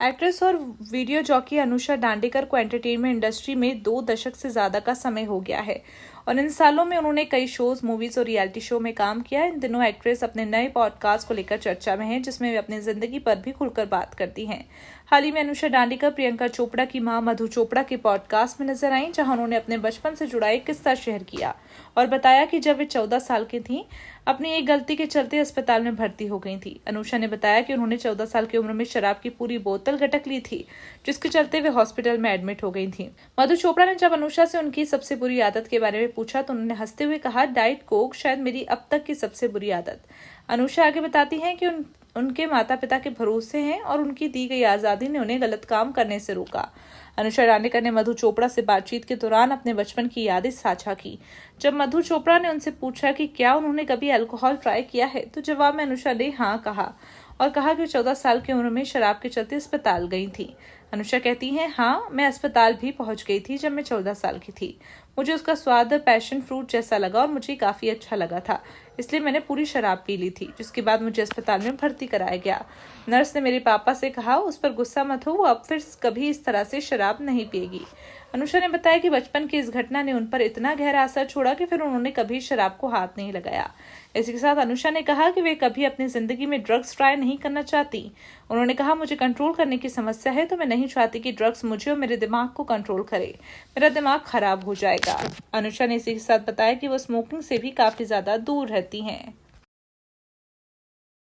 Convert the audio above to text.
Actress और video jockey Anusha Dandekar को entertainment industry में 2 दशक से ज्यादा का समय हो गया है और इन सालों में उन्होंने कई शोज, मूवीज और रियलिटी शो में काम किया। इन दिनों एक्ट्रेस अपने नए पॉडकास्ट को लेकर चर्चा में है, जिसमें वे अपनी जिंदगी पर भी खुलकर बात करती हैं। हाल ही में अनुषा दांडेकर प्रियंका चोपड़ा की मां मधु चोपड़ा के पॉडकास्ट में नजर आई, जहां उन्होंने अपने बचपन से जुड़ा एक किस्सा शेयर किया और बताया कि जब वे 14 साल की थीं, अपनी एक गलती के चलते अस्पताल में भर्ती हो गई थी। अनुषा ने बताया कि उन्होंने 14 साल की उम्र में शराब की पूरी बोतल गटक ली थी, जिसके चलते वे हॉस्पिटल में एडमिट हो गई थी। मधु चोपड़ा ने जब अनुषा से उनकी सबसे बुरी आदत के बारे में पूछा तो उन्होंने हंसते हुए कहा, डाइट कोक शायद मेरी अब तक की सबसे बुरी आदत। अनुषा आगे बताती हैं कि उनके माता पिता के भरोसे हैं और उनकी दी गई आजादी ने उन्हें गलत काम करने से रोका। अनुषा दांडेकर ने मधु चोपड़ा से बातचीत के दौरान अपने बचपन की यादें साझा की। जब मधु चोपड़ा ने उनसे पूछा कि क्या उन्होंने कभी अल्कोहल ट्राई किया है, तो जवाब में अनुषा ने हाँ कहा और कहा कि 14 साल की उम्र में शराब के चलते अस्पताल गई थी। अनुषा कहती हैं, हाँ, मैं अस्पताल भी पहुंच गई थी जब मैं 14 साल की थी। मुझे उसका स्वाद पैशन फ्रूट जैसा लगा और मुझे काफी अच्छा लगा था, इसलिए मैंने पूरी शराब पी ली थी, जिसके बाद मुझे अस्पताल में भर्ती कराया गया। नर्स ने मेरे पापा से कहा, उस पर गुस्सा मत हो, वो अब फिर कभी इस तरह से शराब नहीं पिएगी। अनुषा ने बताया कि बचपन की इस घटना ने उन पर इतना गहरा असर छोड़ा कि फिर उन्होंने कभी शराब को हाथ नहीं लगाया। इसी के साथ अनुषा ने कहा कि वे कभी अपनी जिंदगी में ड्रग्स ट्राई नहीं करना चाहती। उन्होंने कहा, मुझे कंट्रोल करने की समस्या है, तो मैं नहीं चाहती कि ड्रग्स मुझे और मेरे दिमाग को कंट्रोल करे। मेरा दिमाग खराब हो जाएगा। अनुषा ने इसी के साथ बताया कि वो स्मोकिंग से भी काफी ज्यादा दूर रहती हैं।